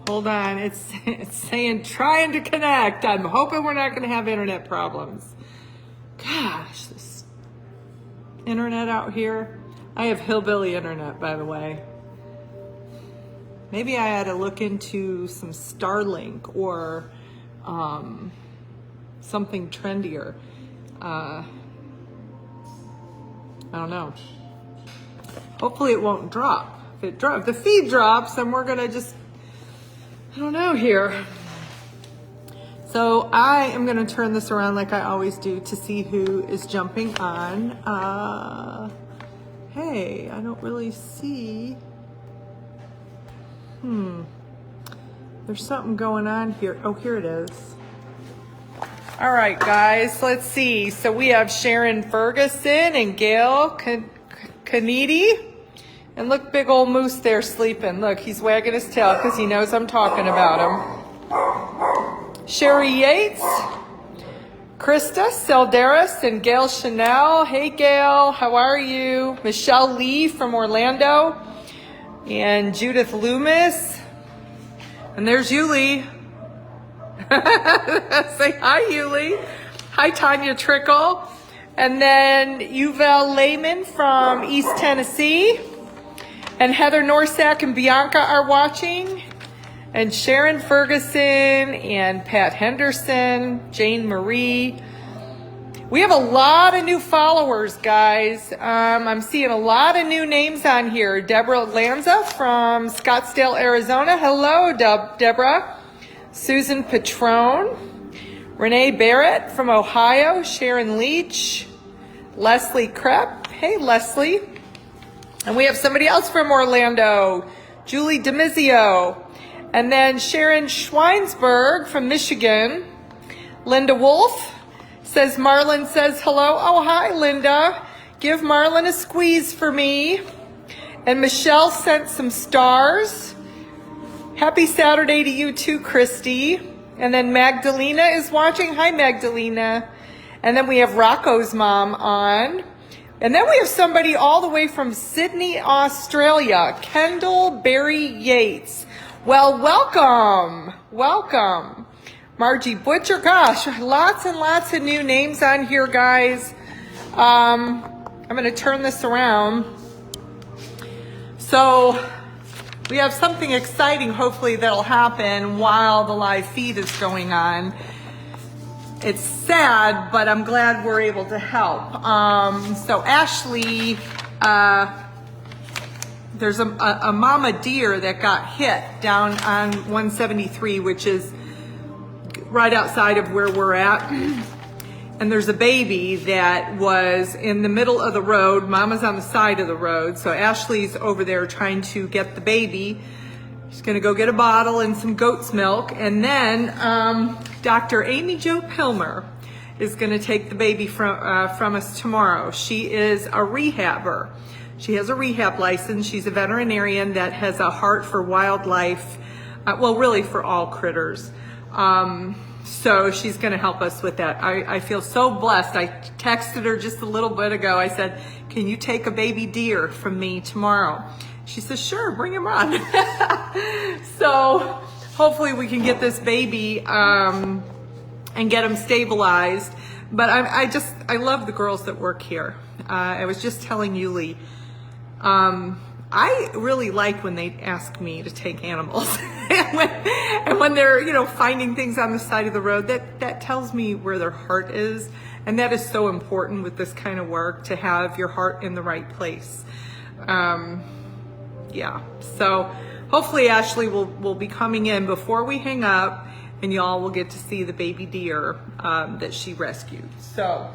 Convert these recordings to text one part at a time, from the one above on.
Hold on, it's saying trying to connect. I'm hoping we're not going to have internet problems. Gosh, this internet out here. I have hillbilly internet, by the way. Maybe I ought to look into some Starlink or something trendier. I don't know. Hopefully it won't drop. If the feed drops, then we're gonna just, I don't know here. So I am gonna turn this around like I always do to see who is jumping on. Hey, I don't really see. There's something going on here. Oh, here it is. All right, guys, let's see. So we have Sharon Ferguson and Gail Canidi. And look, big old Moose there sleeping. Look, he's wagging his tail because he knows I'm talking about him. Sherry Yates, Krista Selderis, and Gail Chanel. Hey, Gail, how are you? Michelle Lee from Orlando. And Judith Loomis. And there's Yuli. Say hi, Yuli. Hi, Tanya Trickle. And then Yuval Lehman from East Tennessee. And Heather Norsack and Bianca are watching. And Sharon Ferguson and Pat Henderson, Jane Marie. We have a lot of new followers, guys. I'm seeing a lot of new names on here. Deborah Lanza from Scottsdale, Arizona. Hello, Deborah. Susan Patrone. Renee Barrett from Ohio. Sharon Leach. Leslie Krepp. Hey, Leslie. And we have somebody else from Orlando. Julie DeMizio. And then Sharon Schweinsberg from Michigan. Linda Wolf. Says Marlon says hello. Oh, hi, Linda. Give Marlon a squeeze for me. And Michelle sent some stars. Happy Saturday to you too, Christy. And then Magdalena is watching. Hi, Magdalena. And then we have Rocco's mom on. And then we have somebody all the way from Sydney, Australia, Kendall Barry Yates. Well, welcome. Welcome. Margie Butcher, gosh, lots and lots of new names on here, guys. I'm going to turn this around. So we have something exciting, hopefully, that'll happen while the live feed is going on. It's sad, but I'm glad we're able to help. So Ashley, there's a mama deer that got hit down on 173, which is right outside of where we're at. And there's a baby that was in the middle of the road. Mama's on the side of the road. So Ashley's over there trying to get the baby. She's gonna go get a bottle and some goat's milk. And then Dr. Amy Jo Pilmer is gonna take the baby from us tomorrow. She is a rehabber. She has a rehab license. She's a veterinarian that has a heart for wildlife. Well, really for all critters. So she's going to help us with that. I feel so blessed. I texted her just a little bit ago. I said, can you take a baby deer from me tomorrow? She says, sure, bring him on. So hopefully we can get this baby and get him stabilized. But I love the girls that work here. I was just telling Yuli, I really like when they ask me to take animals. and when they're, finding things on the side of the road, that tells me where their heart is. And that is so important with this kind of work, to have your heart in the right place. Yeah, so hopefully Ashley will be coming in before we hang up, and y'all will get to see the baby deer that she rescued. So,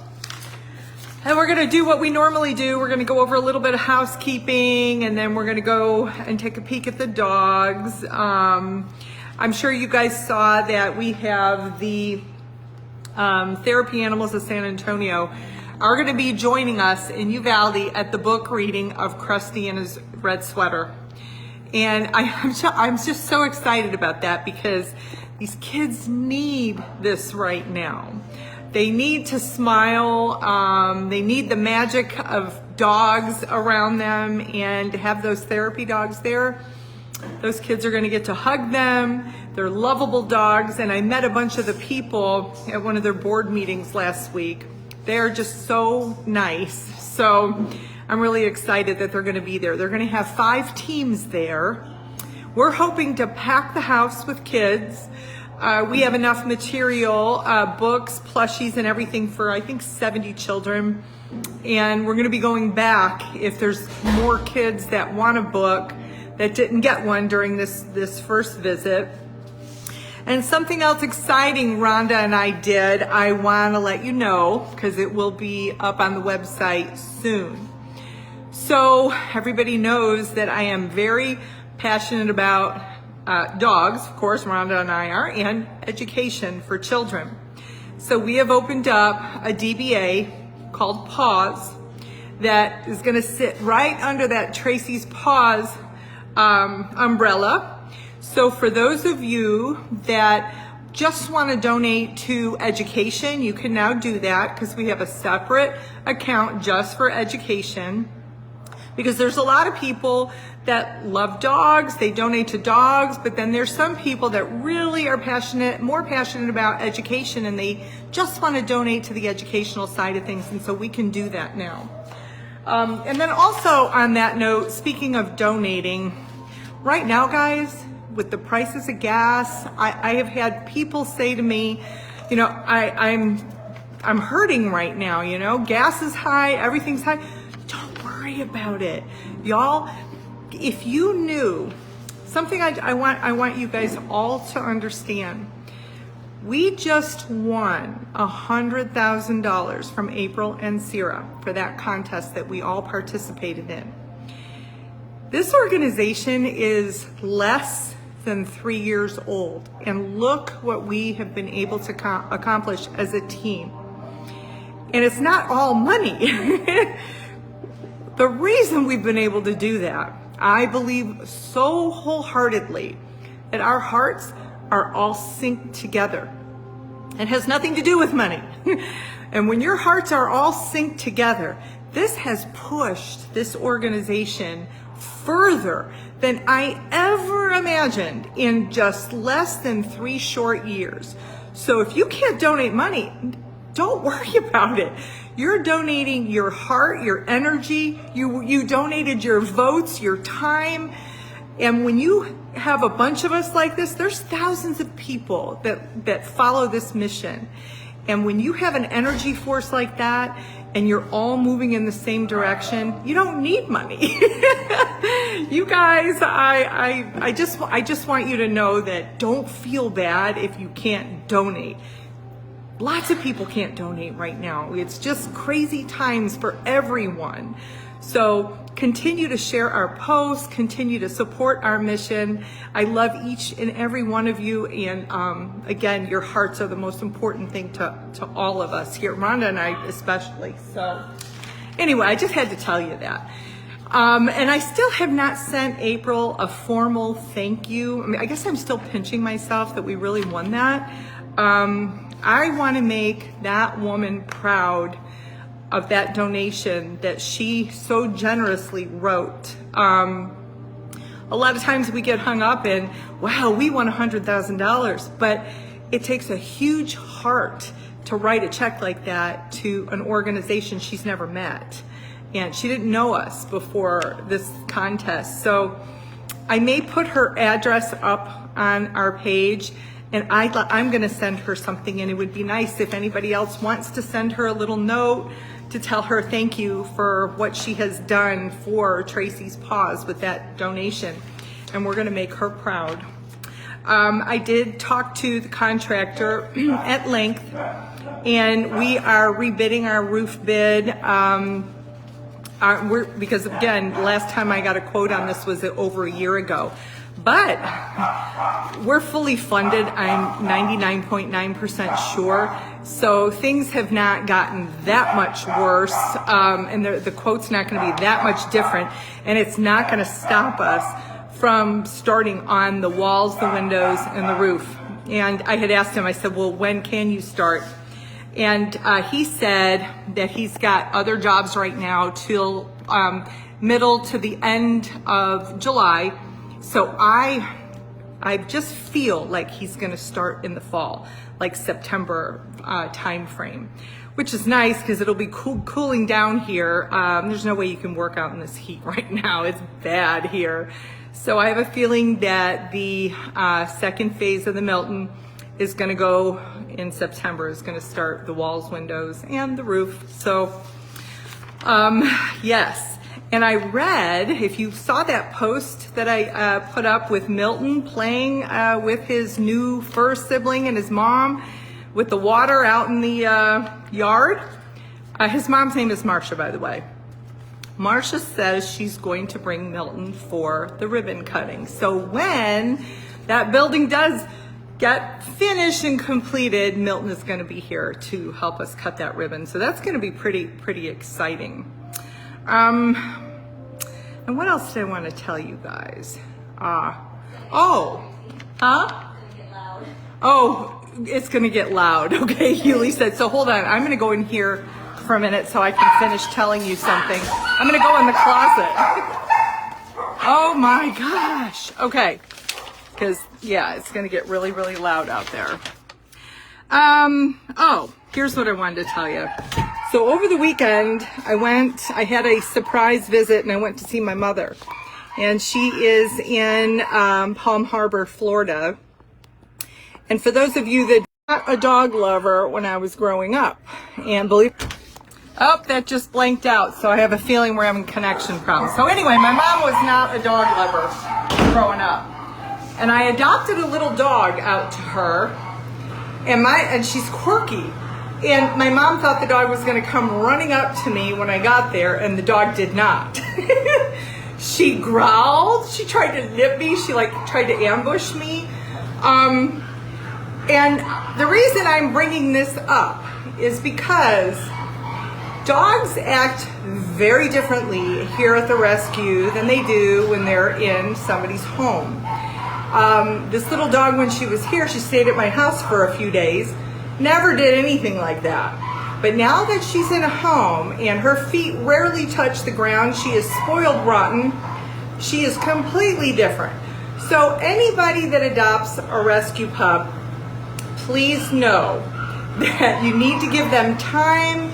and we're gonna do what we normally do. We're gonna go over a little bit of housekeeping, and then we're gonna go and take a peek at the dogs. I'm sure you guys saw that we have the Therapy Animals of San Antonio are gonna be joining us in Uvalde at the book reading of Krusty and His Red Sweater. And I'm just so excited about that, because these kids need this right now. They need to smile. They need the magic of dogs around them, and to have those therapy dogs there. Those kids are gonna get to hug them. They're lovable dogs, and I met a bunch of the people at one of their board meetings last week. They're just so nice. So I'm really excited that they're gonna be there. They're gonna have 5 teams there. We're hoping to pack the house with kids. We have enough material, books, plushies, and everything for, I think, 70 children. And we're gonna be going back if there's more kids that want a book that didn't get one during this first visit. And something else exciting Rhonda and I did, I wanna let you know, because it will be up on the website soon. So everybody knows that I am very passionate about dogs, of course, Rhonda and I are, and education for children. So we have opened up a DBA called Paws that is gonna sit right under that Tracy's Paws umbrella. So for those of you that just want to donate to education, you can now do that because we have a separate account just for education. Because there's a lot of people that love dogs, they donate to dogs, but then there's some people that really are more passionate about education, and they just want to donate to the educational side of things, and so we can do that now. And then also on that note, speaking of donating, right now, guys, with the prices of gas, I have had people say to me, you know, I'm hurting right now, you know, gas is high, everything's high. Don't worry about it. Y'all, if you knew, something I want you guys all to understand, we just won $100,000 from April and Sierra for that contest that we all participated in. This organization is less than 3 years old, and look what we have been able to accomplish as a team. And it's not all money. The reason we've been able to do that, I believe so wholeheartedly, that our hearts are all synced together. It has nothing to do with money. And when your hearts are all synced together, this has pushed this organization further than I ever imagined in just less than 3 short years. So if you can't donate money, don't worry about it. You're donating your heart, your energy, you donated your votes, your time. And when you have a bunch of us like this, there's thousands of people that follow this mission. And when you have an energy force like that, and you're all moving in the same direction, you don't need money. You guys, I just want you to know that don't feel bad if you can't donate. Lots of people can't donate right now. It's just crazy times for everyone. So continue to share our posts, continue to support our mission. I love each and every one of you. And again, your hearts are the most important thing to all of us here, Rhonda and I especially. So anyway, I just had to tell you that. And I still have not sent April a formal thank you. I mean, I guess I'm still pinching myself that we really won that. I want to make that woman proud of that donation that she so generously wrote. A lot of times we get hung up in, wow, we won $100,000, but it takes a huge heart to write a check like that to an organization she's never met. And she didn't know us before this contest. So I may put her address up on our page, and I'm gonna send her something, and it would be nice if anybody else wants to send her a little note to tell her thank you for what she has done for Tracy's Paws with that donation, and we're gonna make her proud. I did talk to the contractor at length, and we are rebidding our roof bid. Because again, last time I got a quote on this was over a year ago. But we're fully funded, I'm 99.9% sure. So things have not gotten that much worse, and the quote's not gonna be that much different, and it's not gonna stop us from starting on the walls, the windows, and the roof. And I had asked him, I said, well, when can you start? And he said that he's got other jobs right now till middle to the end of July. So I just feel like he's going to start in the fall, like September time frame, which is nice because it'll be cooling down here. There's no way you can work out in this heat right now. It's bad here. So I have a feeling that the second phase of the Milton is going to go in September. It's going to start the walls, windows, and the roof. So yes. And I read, if you saw that post that I put up with Milton playing with his new first sibling and his mom with the water out in the yard. His mom's name is Marcia, by the way. Marcia says she's going to bring Milton for the ribbon cutting. So when that building does get finished and completed, Milton is going to be here to help us cut that ribbon. So that's going to be pretty exciting. And what else did I want to tell you guys? Oh, it's going to get loud. Okay, Yuli said. So hold on. I'm going to go in here for a minute so I can finish telling you something. I'm going to go in the closet. Oh my gosh. Okay. Because, yeah, it's going to get really loud out there. Oh, here's what I wanted to tell you. So over the weekend, I had a surprise visit and I went to see my mother. And she is in Palm Harbor, Florida. And for those of you that are not a dog lover when I was growing up, and that just blanked out. So I have a feeling we're having connection problems. So anyway, my mom was not a dog lover growing up. And I adopted a little dog out to her. And she's quirky. And my mom thought the dog was going to come running up to me when I got there, and the dog did not. She growled. She tried to nip me. She tried to ambush me. And the reason I'm bringing this up is because dogs act very differently here at the rescue than they do when they're in somebody's home. This little dog, when she was here, she stayed at my house for a few days. Never did anything like that. But now that she's in a home and her feet rarely touch the ground, she is spoiled rotten. She is completely different. So anybody that adopts a rescue pup, please know that you need to give them time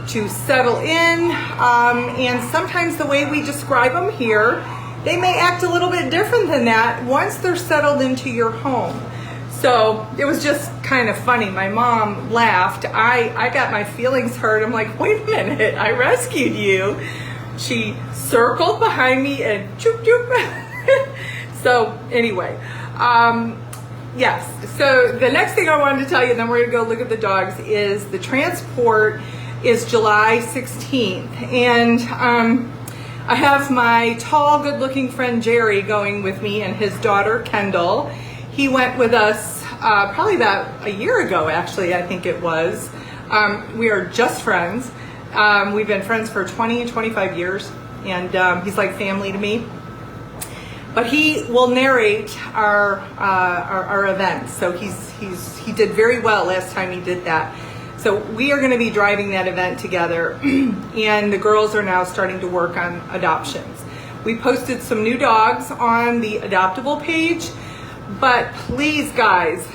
to settle in. And sometimes the way we describe them here, they may act a little bit different than that once they're settled into your home. So it was just kind of funny. My mom laughed. I got my feelings hurt. I'm like, wait a minute, I rescued you. She circled behind me and choop choop. So anyway, yes. So the next thing I wanted to tell you, and then we're gonna go look at the dogs, is the transport is July 16th. And I have my tall, good-looking friend Jerry going with me and his daughter Kendall. He went with us probably about a year ago, actually, I think it was. We are just friends. We've been friends for 25 years, and he's like family to me. But he will narrate our events, so he did very well last time he did that. So we are going to be driving that event together, and the girls are now starting to work on adoptions. We posted some new dogs on the adoptable page. But please, guys,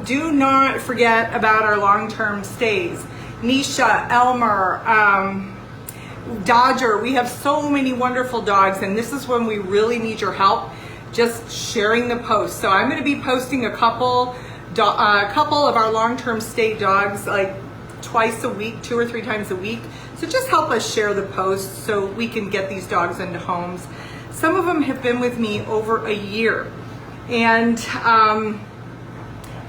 do not forget about our long-term stays. Nisha, Elmer, Dodger, we have so many wonderful dogs, and this is when we really need your help, just sharing the post. So I'm going to be posting a couple of our long-term stay dogs like twice a week, 2 or 3 times a week. So just help us share the post so we can get these dogs into homes. Some of them have been with me over a year. And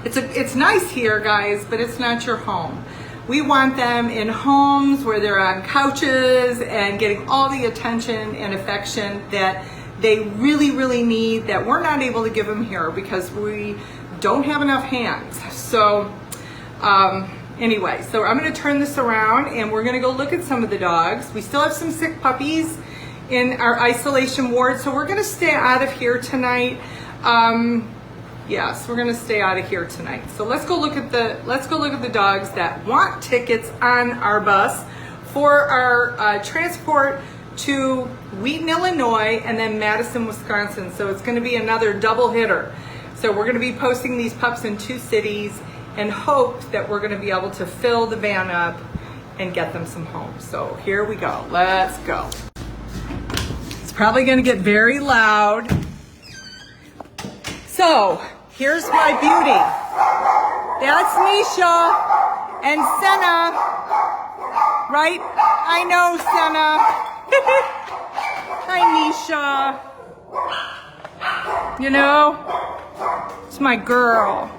it's nice here, guys, but it's not your home. We want them in homes where they're on couches and getting all the attention and affection that they really need, that we're not able to give them here because we don't have enough hands. So anyway, so I'm going to turn this around and we're going to go look at some of the dogs. We still have some sick puppies in our isolation ward, so we're going to stay out of here tonight. Yes, we're gonna stay out of here tonight. So let's go look at the dogs that want tickets on our bus for our transport to Wheaton, Illinois, and then Madison, Wisconsin. So it's going to be another double hitter. So we're going to be posting these pups in 2 cities and hope that we're going to be able to fill the van up and get them some homes. So here we go. Let's go. It's probably going to get very loud. So here's my beauty. That's Nisha and Senna. Right? I know, Senna. Hi, Nisha. You know, it's my girl.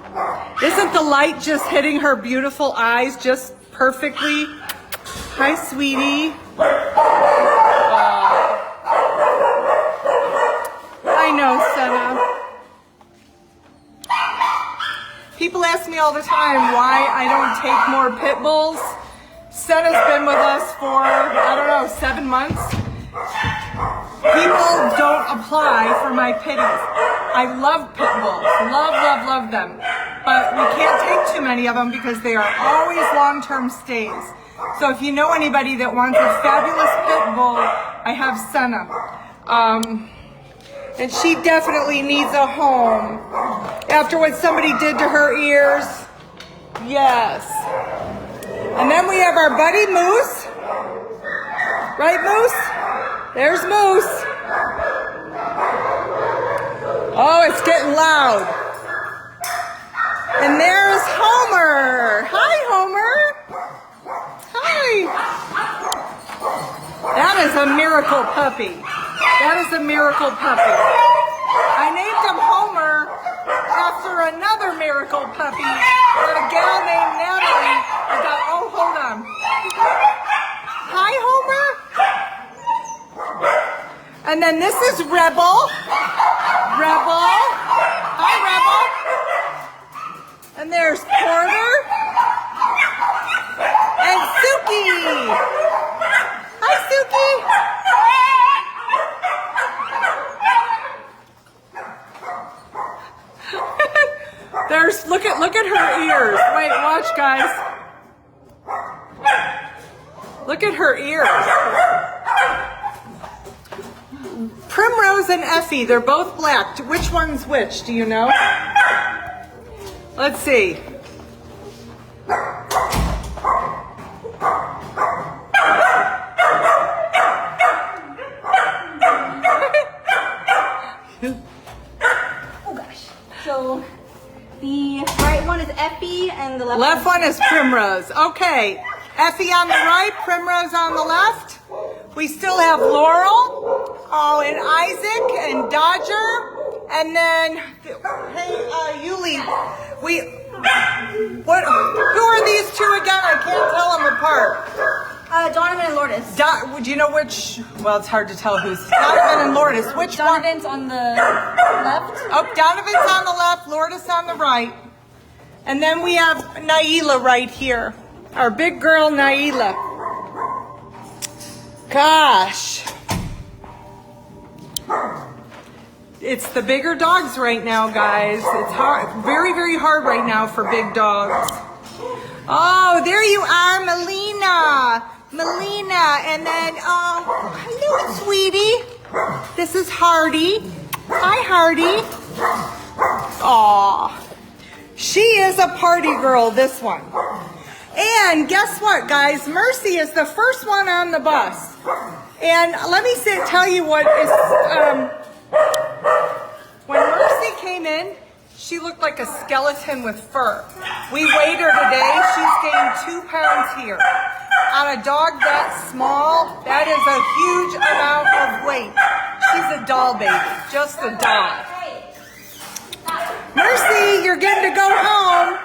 Isn't the light just hitting her beautiful eyes just perfectly? Hi, sweetie. I know, Senna. People ask me all the time why I don't take more pit bulls. Senna's been with us for, I don't know, 7 months. People don't apply for my pitties. I love pit bulls. Love them. But we can't take too many of them because they are always long-term stays. So if you know anybody that wants a fabulous pit bull, I have Senna. And she definitely needs a home. After what somebody did to her ears. Yes. And then we have our buddy Moose. Right, Moose? There's Moose. Oh, it's getting loud. And there's Homer. Hi, Homer. Hi. That is a miracle puppy. That is a miracle puppy. I named him Homer after another miracle puppy, a gal named Natalie. Oh, hold on. Hi, Homer. And then this is Rebel. Hi, Rebel. And there's Porter. And Suki. Hi, Suki. There's, look at her ears. Wait, watch, guys. Look at her ears. Primrose and Effie, they're both black. Which one's which, do you know? Let's see. Oh gosh. So the right one is Effie and the left one is Primrose. Okay. Effie on the right, Primrose on the left. We still have Laurel, and Isaac and Dodger, and then hey, Yuli. Who are these two again? I can't tell them apart. Donovan and Lourdes. Do you know which? Well, it's hard to tell who's Donovan and Lourdes. Which Donovan's one? on the left. Oh, Donovan's on the left, Lourdes on the right. And then we have Naila right here. Our big girl, Naila. Gosh. It's the bigger dogs right now, guys. It's hard, very, very hard right now for big dogs. Oh, there you are, Melina. And then, hello, sweetie. This is Hardy. Hi, Hardy. Aw. She is a party girl, this one. And guess what, guys? Mercy is the first one on the bus. And let me tell you what is, when Mercy came in, she looked like a skeleton with fur. We weighed her today. She's gained 2 pounds here. On a dog that small, that is a huge amount of weight. She's a doll baby, just a doll. Mercy, you're getting to go home.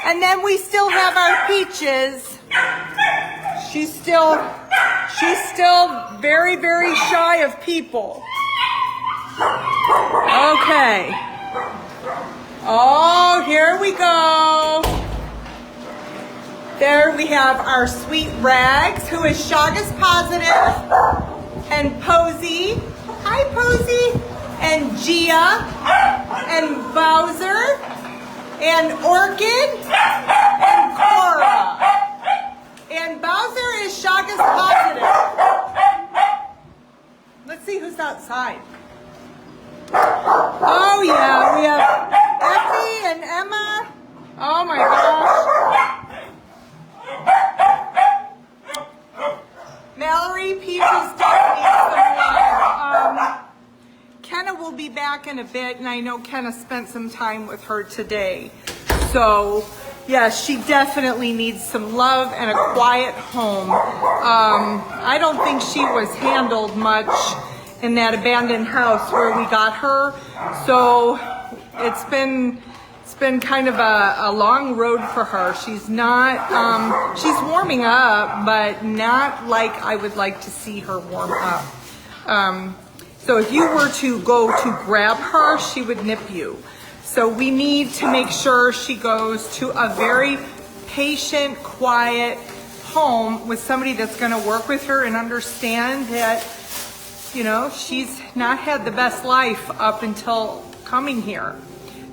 And then we still have our Peaches. She's still very, very shy of people. Okay. Oh, here we go. There we have our sweet Rags, who is Chagas positive, and Posey. Hi, Posey. And Gia, and Bowser, and Orchid, and Cora. And Bowser is Chagas positive. Who's outside? Oh yeah, we have Effie and Emma. Oh my gosh. Mallory, Peaches, Stephanie, Kenna will be back in a bit, and I know Kenna spent some time with her today. So, yeah, she definitely needs some love and a quiet home. I don't think she was handled much in that abandoned house where we got her. So, it's been kind of a long road for her. She's not, she's warming up, but not like I would like to see her warm up. So if you were to go to grab her, she would nip you. So we need to make sure she goes to a very patient, quiet home with somebody that's going to work with her and understand that, you know, she's not had the best life up until coming here.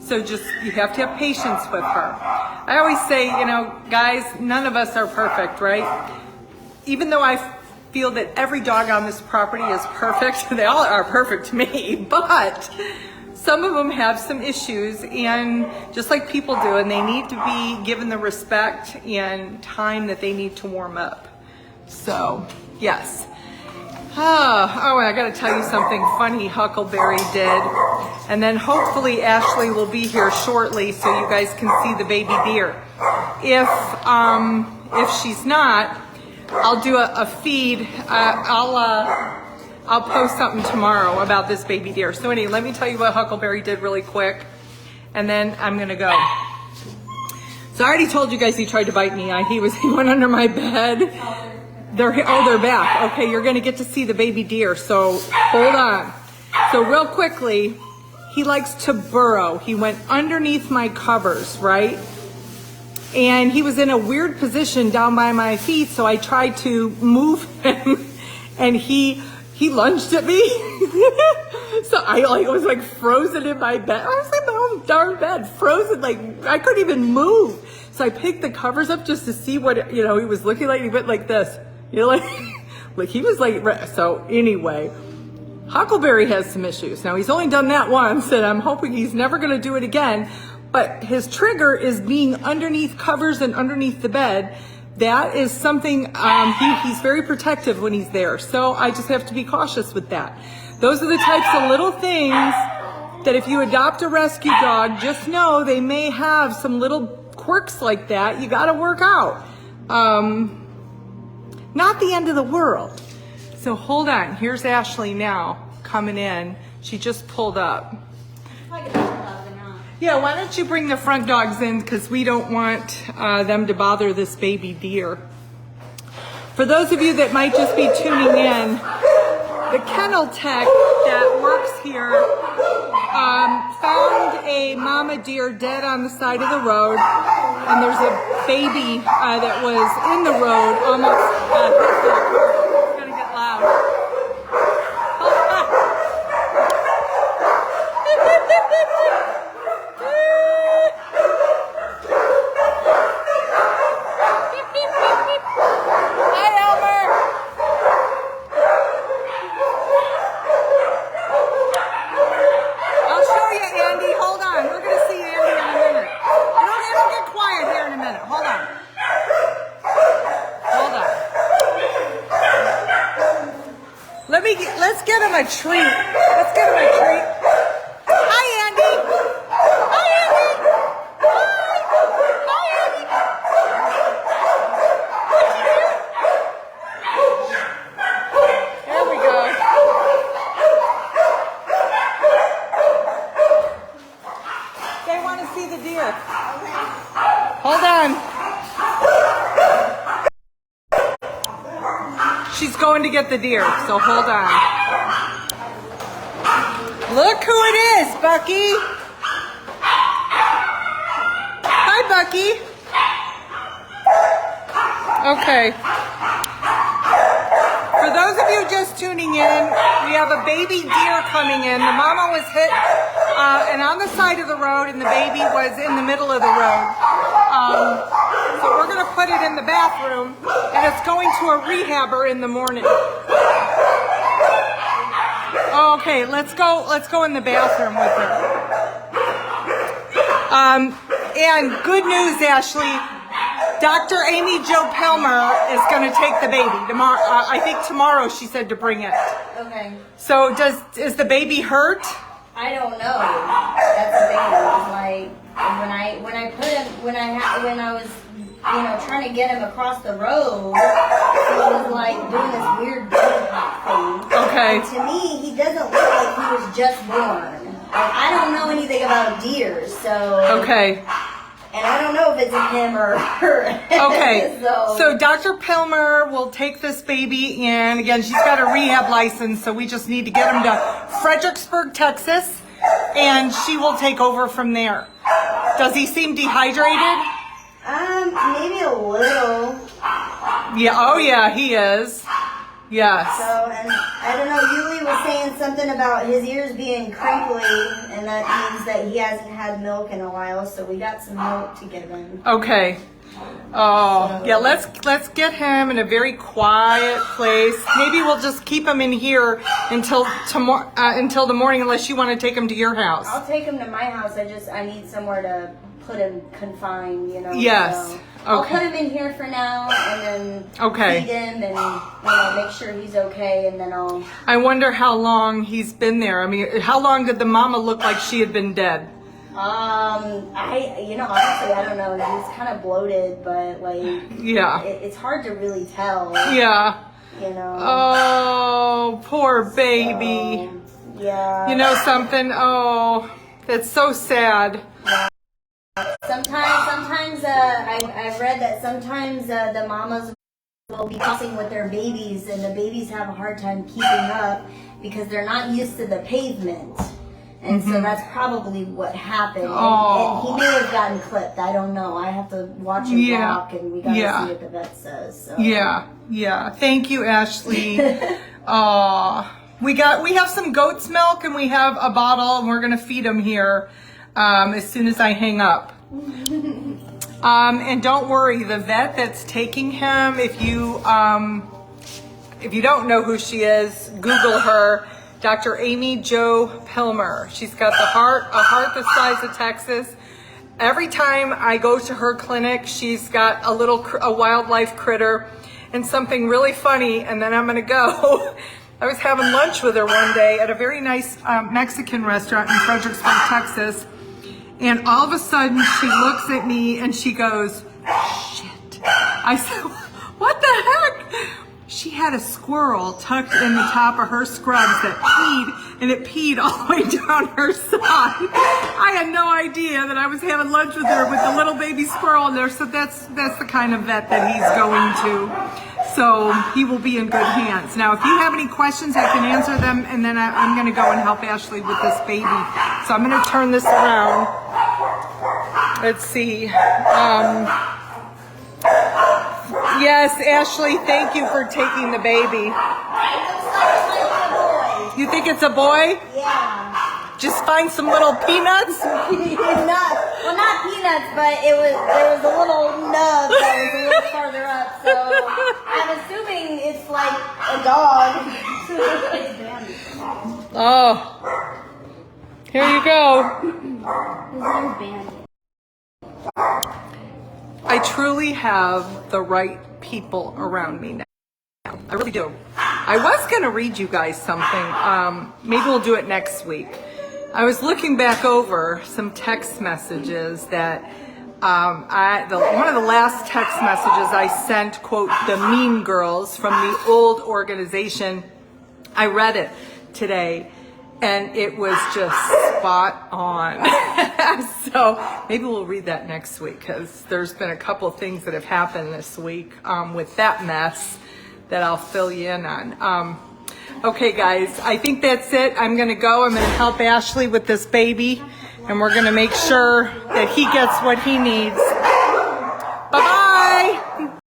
So just, you have to have patience with her. I always say, you know, guys, none of us are perfect, right? Even though I feel that every dog on this property is perfect, they all are perfect to me, but some of them have some issues, and just like people do, and they need to be given the respect and time that they need to warm up. So, yes. Oh, I gotta tell you something funny Huckleberry did. And then hopefully Ashley will be here shortly so you guys can see the baby deer. If she's not, I'll do a feed. I'll post something tomorrow about this baby deer. So anyway, let me tell you what Huckleberry did really quick, and then I'm gonna go. So I already told you guys he tried to bite me. He went under my bed. They're back. Okay, you're gonna get to see the baby deer, so hold on. So real quickly, he likes to burrow. He went underneath my covers, right? And he was in a weird position down by my feet, so I tried to move him, and he lunged at me. So I was like frozen in my bed. I was in my own darn bed, frozen, like I couldn't even move. So I picked the covers up just to see what, he was looking like. He went like this, like he was like, so anyway, Huckleberry has some issues. Now he's only done that once, and I'm hoping he's never gonna do it again, but his trigger is being underneath covers and underneath the bed. That is something, he's very protective when he's there. So I just have to be cautious with that. Those are the types of little things that if you adopt a rescue dog, just know they may have some little quirks like that you gotta work out. Not the end of the world. So hold on, here's Ashley now coming in. She just pulled up. Yeah, why don't you bring the front dogs in, because we don't want them to bother this baby deer. For those of you that might just be tuning in, the kennel tech that works here found a mama deer dead on the side of the road, and there's a baby that was in the road almost. It's gonna get loud. Let's get him a treat. Let's get him a treat. Hi, Andy. Hi, Andy. Hi, Andy. There we go. They want to see the deer. Hold on. She's going to get the deer, so hold on. Look who it is, Bucky. Hi, Bucky. Okay. For those of you just tuning in, we have a baby deer coming in. The mama was hit and on the side of the road, and the baby was in the middle of the road. So we're going to put it in the bathroom, and it's going to a rehabber in the morning. Okay, let's go in the bathroom with her. And good news, Ashley. Dr. Amy Jo Pelmer is going to take the baby tomorrow. I think tomorrow she said to bring it. Okay. So is the baby hurt? I don't know. That's the thing. It was like when I was trying to get him across the road, he was like doing this weird belly hop thing. Okay. And to me, he doesn't look like he was just born. Like, I don't know anything about deer, so. Okay. And I don't know if it's him or her. Okay, so Dr. Pelmer will take this baby in. Again, she's got a rehab license, so we just need to get him to Fredericksburg, Texas, and she will take over from there. Does he seem dehydrated? Maybe a little. Yeah, oh yeah, he is. Yes. So, and I don't know, Yuli was saying something about his ears being crinkly, and that means that he hasn't had milk in a while, so we got some milk to give him. Okay. Oh, yeah, let's get him in a very quiet place. Maybe we'll just keep him in here until tomorrow, until the morning, unless you want to take him to your house. I'll take him to my house. I need somewhere to put him confined, you know. Yes. So okay. I'll put him in here for now, and then feed him and make sure he's okay, and then I'll. I wonder how long he's been there. I mean, how long did the mama look like she had been dead? Honestly, I don't know. He's kind of bloated, but yeah, it's hard to really tell. Yeah. You know. Oh, poor baby. Yeah. You know something? Oh, that's so sad. Yeah. Sometimes I've read that sometimes the mamas will be crossing with their babies, and the babies have a hard time keeping up because they're not used to the pavement. And so that's probably what happened. And he may have gotten clipped. I don't know. I have to watch him walk, and we got to see what the vet says. So. Yeah. Thank you, Ashley. We have some goat's milk, and we have a bottle, and we're gonna feed him here as soon as I hang up. And don't worry, the vet that's taking him, if you don't know who she is, Google her. Dr. Amy Jo Pelmer. She's got a heart the size of Texas. Every time I go to her clinic, she's got a wildlife critter and something really funny, and then I'm gonna go. I was having lunch with her one day at a very nice Mexican restaurant in Fredericksburg, Texas, and all of a sudden she looks at me and she goes, "Shit." I said, "What the heck?" She had a squirrel tucked in the top of her scrubs that peed, and it peed all the way down her side. I had no idea that I was having lunch with her with the little baby squirrel in there, so that's the kind of vet that he's going to. So he will be in good hands. Now, if you have any questions, I can answer them, and then I'm going to go and help Ashley with this baby. So I'm going to turn this around. Let's see. Yes, Ashley, thank you for taking the baby. You think it's a boy? Yeah. Just find some little peanuts? Not peanuts, but there was a little nub that was a little farther up, so I'm assuming it's like a dog. Oh. Here you go. His name's Bandit. I truly have the right people around me now. I really do. I was going to read you guys something. Maybe we'll do it next week. I was looking back over some text messages that one of the last text messages I sent, quote, the Mean Girls from the old organization. I read it today, and it was just spot on. So maybe we'll read that next week, because there's been a couple of things that have happened this week with that mess that I'll fill you in on. Okay, guys, I think that's it. I'm going to go. I'm going to help Ashley with this baby, and we're going to make sure that he gets what he needs.